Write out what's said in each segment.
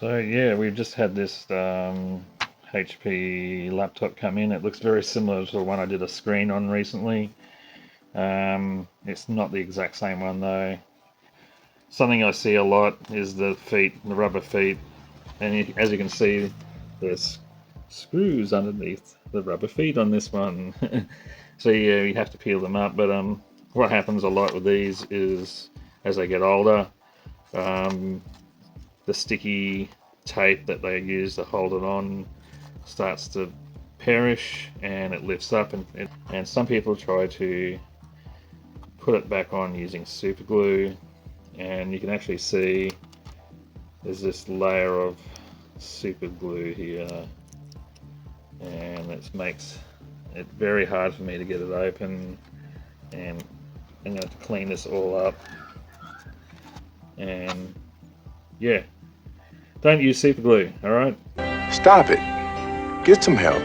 So yeah, we've just had this HP laptop come in. It looks very similar to the one I did a screen on recently. It's not the exact same one though. Something I see a lot is the feet, the rubber feet, and as you can see, there's screws underneath the rubber feet on this one. So yeah, you have to peel them up. But what happens a lot with these is as they get older, the sticky tape that they use to hold it on starts to perish, and it lifts up, and some people try to put it back on using super glue, and you can actually see there's this layer of super glue here, and it makes it very hard for me to get it open, and I'm going to have to clean this all up. And yeah, don't use super glue, alright? Stop it. Get some help.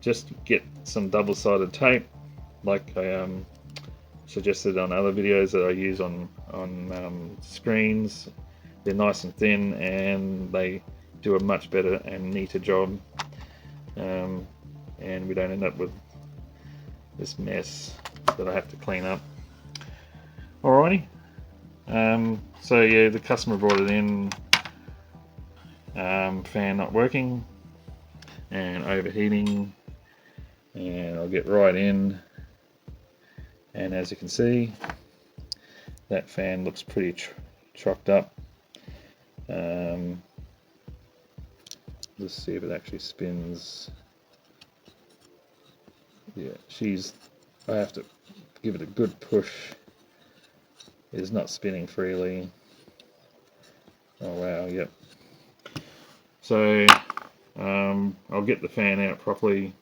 Just get some double-sided tape, like I suggested on other videos that I use on screens. They're nice and thin, and they do a much better and neater job, and we don't end up with this mess that I have to clean up. Alrighty. So yeah, the customer brought it in, fan not working and overheating, and I'll get right in, and as you can see, that fan looks pretty chocked up. Let's see if it actually spins. Yeah, I have to give it a good push. It is not spinning freely. Oh wow, yep. So I'll get the fan out properly,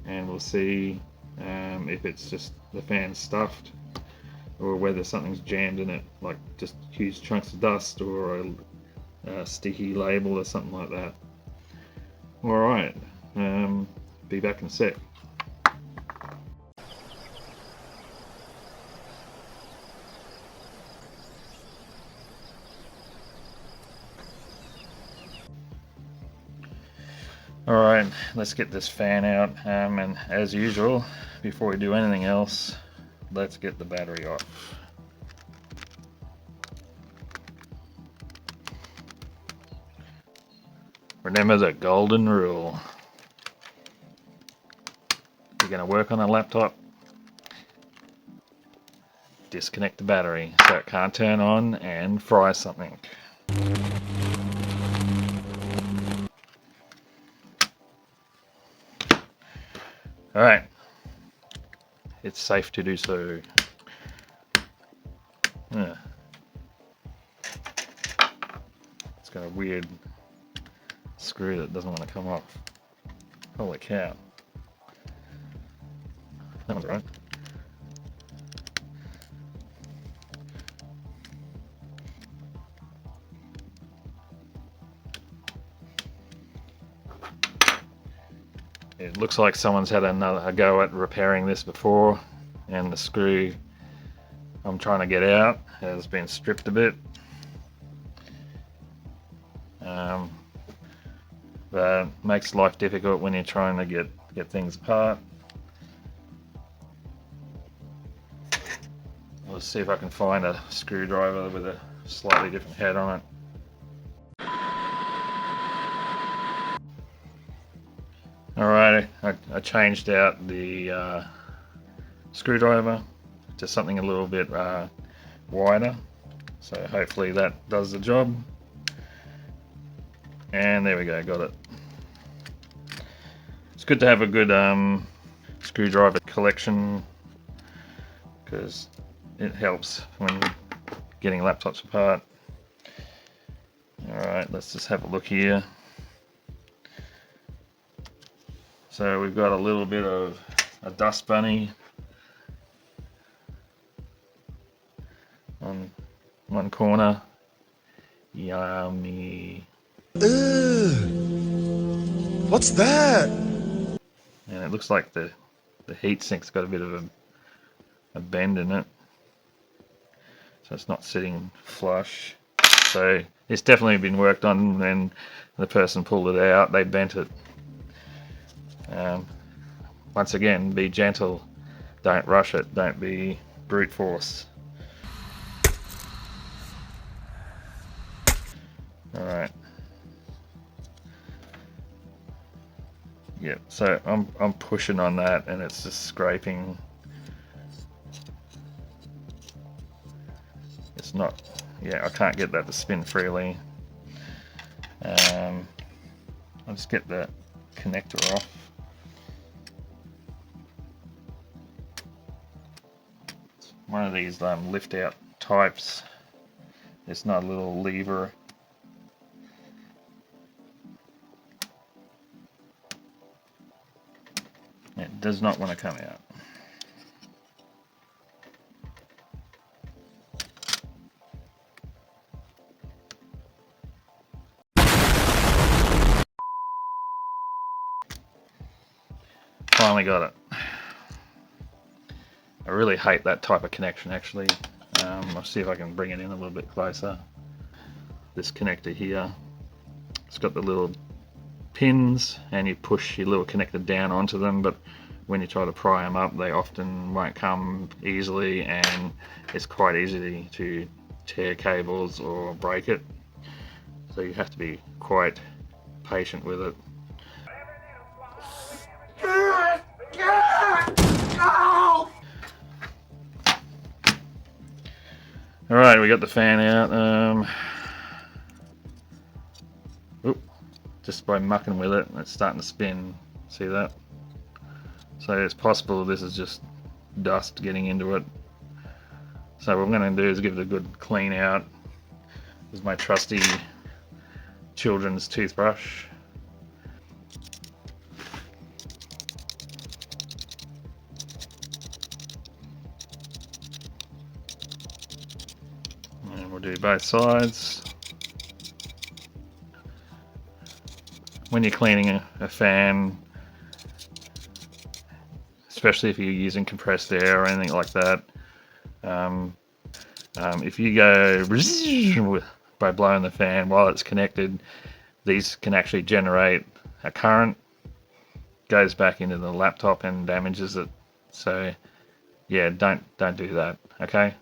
and we'll see if it's just the fan stuffed, or whether something's jammed in it, like just huge chunks of dust, or a sticky label or something like that. Alright, be back in a sec. Alright, let's get this fan out, and as usual, before we do anything else, let's get the battery off. Remember the golden rule. If you're going to work on a laptop, disconnect the battery so it can't turn on and fry something. Alright, it's safe to do so. Yeah. It's got a weird screw that doesn't want to come off. Holy cow. That one's right. It looks like someone's had a go at repairing this before, and the screw I'm trying to get out has been stripped a bit. That makes life difficult when you're trying to get things apart. Let's see if I can find a screwdriver with a slightly different head on it. Alright, I changed out the screwdriver to something a little bit wider, so hopefully that does the job. And there we go, got it. It's good to have a good screwdriver collection, because it helps when getting laptops apart. Alright, let's just have a look here. So we've got a little bit of a dust bunny on one corner. Yummy. Ugh. What's that? And it looks like the heat sink's got a bit of a bend in it, so it's not sitting flush. So it's definitely been worked on. When the person pulled it out, they bent it. Once again, be gentle. Don't rush it. Don't be brute force. All right. Yep. So I'm pushing on that, and it's just scraping. It's not. Yeah, I can't get that to spin freely. I'll just get the connector off. It's one of these lift out types. It's not a little lever. It does not want to come out. Finally got it. I really hate that type of connection, actually. I'll see if I can bring it in a little bit closer. This connector here, it's got the little pins, and you push your little connector down onto them, but when you try to pry them up, they often won't come easily, and it's quite easy to tear cables or break it. So you have to be quite patient with it. Alright, we got the fan out. Just by mucking with it, it's starting to spin. See that? So it's possible this is just dust getting into it. So what I'm going to do is give it a good clean out. This is my trusty children's toothbrush. And we'll do both sides. When you're cleaning a fan, especially if you're using compressed air or anything like that, if you go by blowing the fan while it's connected, these can actually generate a current, goes back into the laptop and damages it. So yeah, don't do that, okay?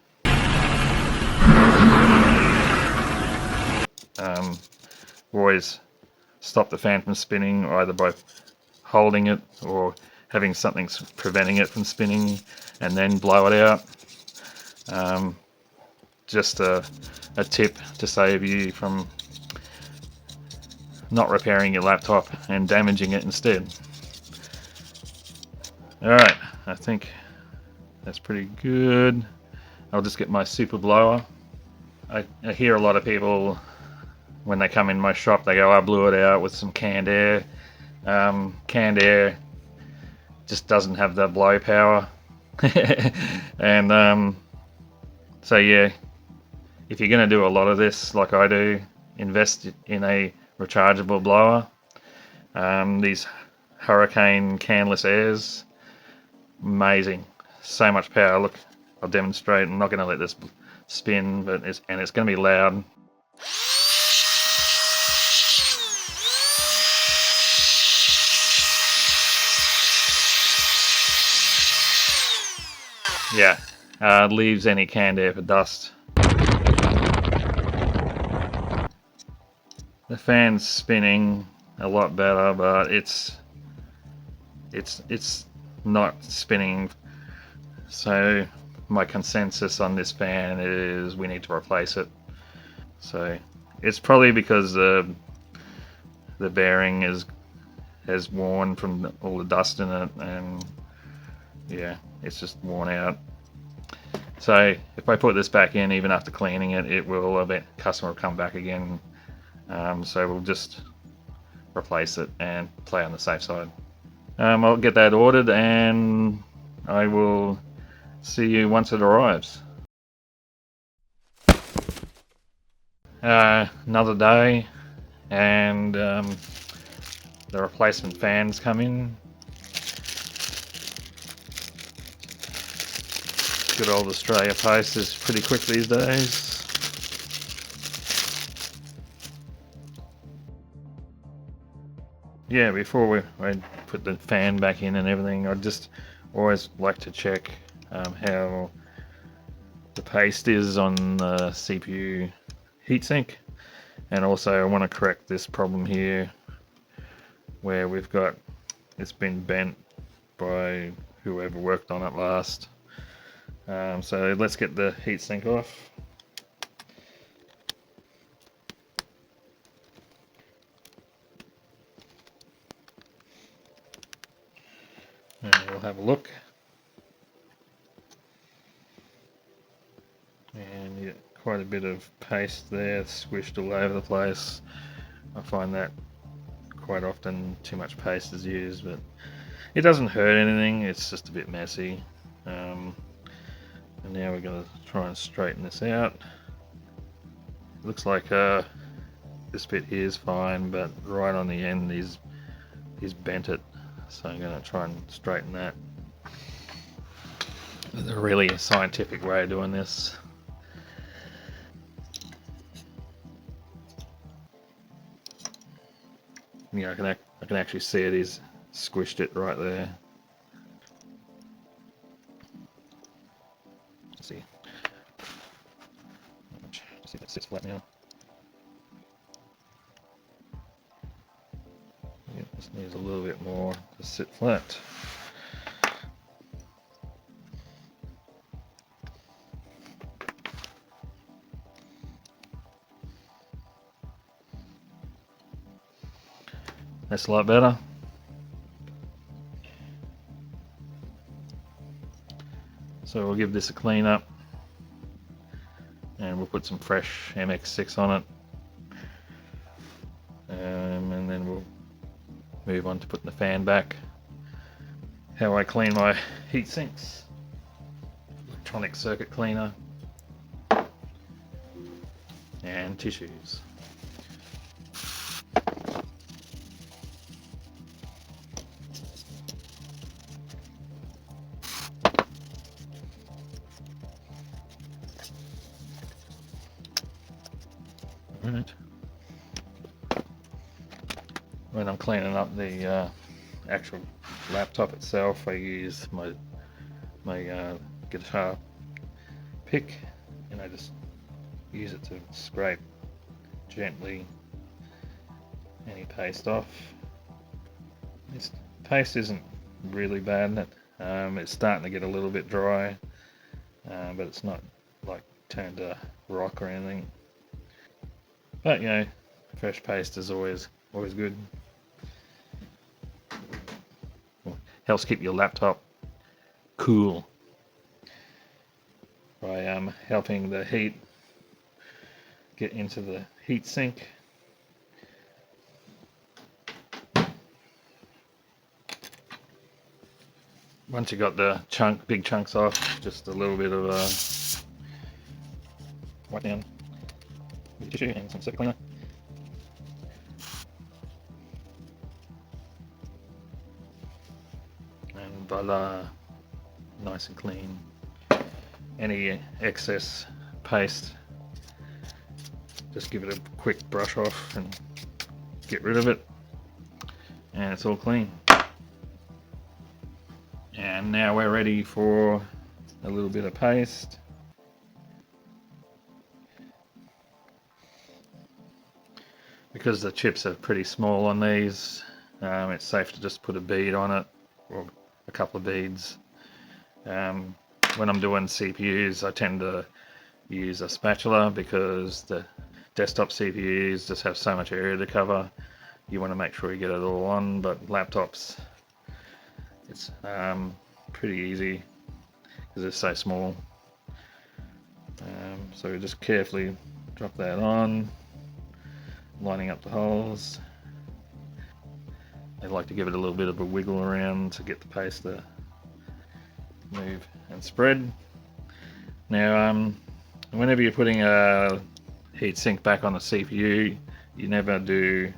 Always stop the fan from spinning, either by holding it or having something preventing it from spinning, and then blow it out. Just a tip to save you from not repairing your laptop and damaging it instead. Alright, I think that's pretty good. I'll just get my super blower. I hear a lot of people, when they come in my shop, they go, I blew it out with some canned air. Canned air just doesn't have the blow power. And so yeah, if you're going to do a lot of this like I do, invest in a rechargeable blower. These Hurricane canless airs, amazing, so much power. Look, I'll demonstrate. I'm not going to let this spin, but it's going to be loud. Yeah, leaves any canned air for dust. The fan's spinning a lot better, but it's not spinning. So my consensus on this fan is we need to replace it. So it's probably because the bearing has worn from all the dust in it, and yeah, it's just worn out. So if I put this back in, even after cleaning it, customer will come back again. So we'll just replace it and play on the safe side. I'll get that ordered, and I will see you once it arrives. Another day, and the replacement fans come in. Good old Australia Post is pretty quick these days. yeah, before I put the fan back in and everything, I just always like to check how the paste is on the CPU heatsink, and also I want to correct this problem here where we've got it's been bent by whoever worked on it last. So let's get the heatsink off. And we'll have a look. And you get quite a bit of paste there, squished all over the place. I find that quite often too much paste is used, but it doesn't hurt anything, it's just a bit messy. And now we're going to try and straighten this out. It looks like this bit here is fine, but right on the end he's bent it. So I'm going to try and straighten that. There's a really scientific way of doing this. Yeah, I can actually see it. He's squished it right there. Let's see. Let's see if it sits flat now. Yeah, this needs a little bit more to sit flat. That's a lot better. So we'll give this a clean up, and we'll put some fresh MX6 on it, and then we'll move on to putting the fan back. How I clean my heat sinks: electronic circuit cleaner and tissues. Right. When I'm cleaning up the actual laptop itself, I use my guitar pick, and I just use it to scrape gently any paste off. This paste isn't really bad in it. It's starting to get a little bit dry, but it's not like turned to rock or anything. But you know, fresh paste is always good. Helps keep your laptop cool by helping the heat get into the heat sink. Once you got the big chunks off, just a little bit of wipe down with tissue and some circuit cleaner. And voila, nice and clean. Any excess paste, just give it a quick brush off and get rid of it, and it's all clean. And now we're ready for a little bit of paste. Because the chips are pretty small on these, it's safe to just put a bead on it, or a couple of beads. When I'm doing CPUs, I tend to use a spatula because the desktop CPUs just have so much area to cover. You want to make sure you get it all on, but laptops, it's pretty easy because they're so small. So just carefully drop that on, lining up the holes. I like to give it a little bit of a wiggle around to get the paste to move and spread. Now, whenever you're putting a heatsink back on the CPU, you never do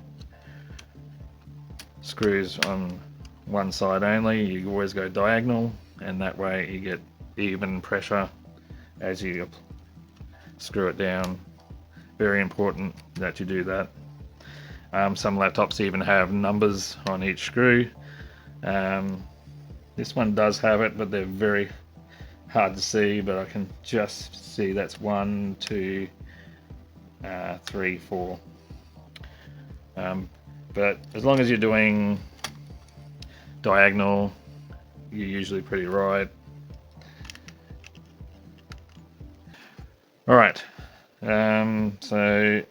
screws on one side only. You always go diagonal, and that way you get even pressure as you screw it down. Very important that you do that. Some laptops even have numbers on each screw. This one does have it, but they're very hard to see, but I can just see that's 1, 2, 3, 4. But as long as you're doing diagonal, you're usually pretty right. Alright, so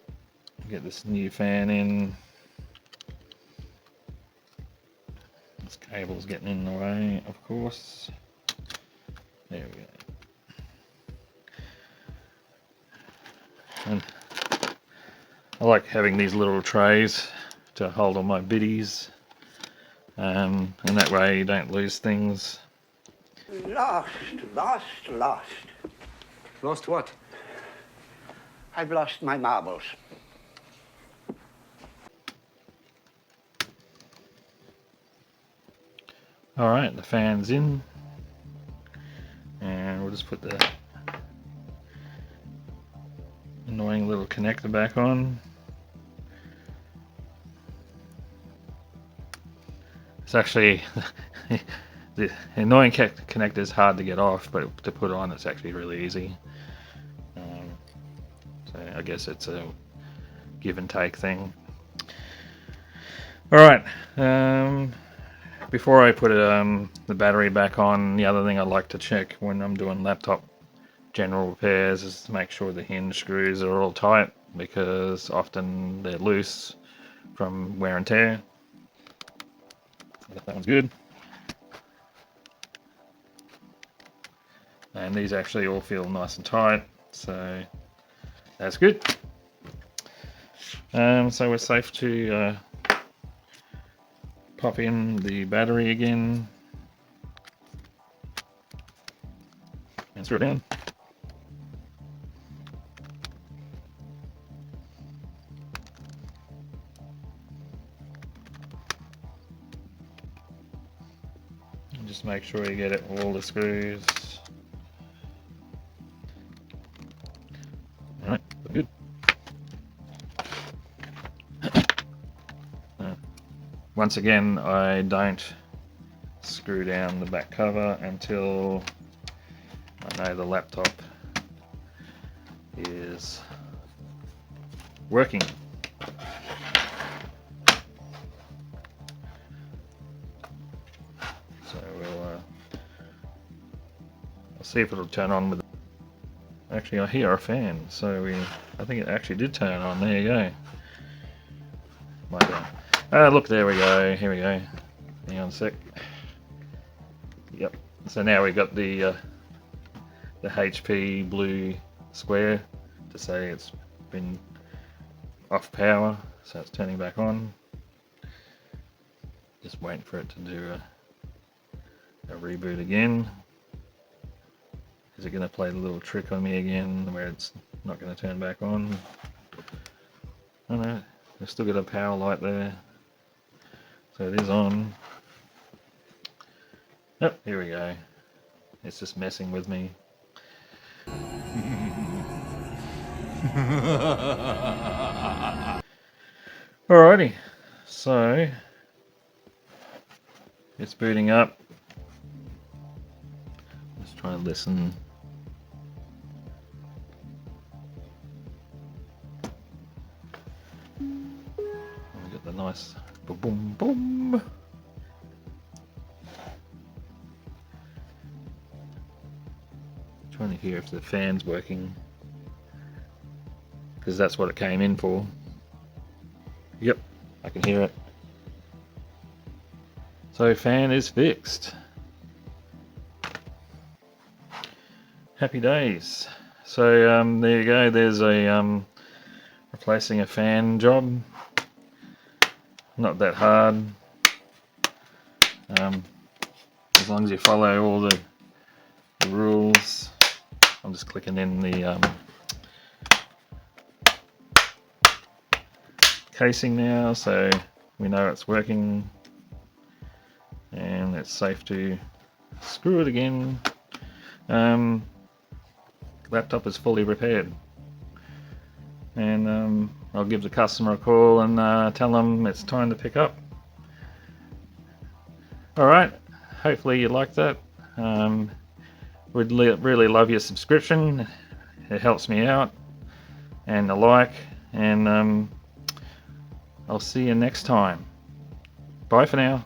get this new fan in. This cable's getting in the way, of course. There we go. And I like having these little trays to hold all my biddies, and that way you don't lose things. Lost. Lost what? I've lost my marbles. Alright, the fan's in, and we'll just put the annoying little connector back on. It's actually the annoying connector is hard to get off, but to put on it's actually really easy. So I guess it's a give and take thing. Alright, before I put the battery back on, the other thing I like to check when I'm doing laptop general repairs is to make sure the hinge screws are all tight, because often they're loose from wear and tear. That one's good. And these actually all feel nice and tight, so that's good. So we're safe to pop in the battery again and screw it down. And just make sure you get it all the screws. Alright, good. Once again, I don't screw down the back cover until I know the laptop is working. So we'll see if it'll turn on with. Actually, I hear a fan, so I think it actually did turn on. There you go. Look, there we go. Here we go. Hang on a sec. Yep. So now we've got the HP blue square to say it's been off power, so it's turning back on. Just waiting for it to do a reboot again. Is it going to play the little trick on me again where it's not going to turn back on? Oh no, we've still got a power light there. So it is on. Oh, here we go. It's just messing with me. Alrighty, so it's booting up. Let's try and listen. We got the nice boom boom boom. Trying to hear if the fan's working, because that's what it came in for. Yep, I can hear it. So fan is fixed. Happy days. So there you go. There's a replacing a fan job. Not that hard. As long as you follow all the rules. I'm just clicking in the casing now, so we know it's working, and it's safe to screw it again. Laptop is fully repaired, and I'll give the customer a call and tell them it's time to pick up. Alright, hopefully you like that. Would really love your subscription. It helps me out. And a like. And I'll see you next time. Bye for now.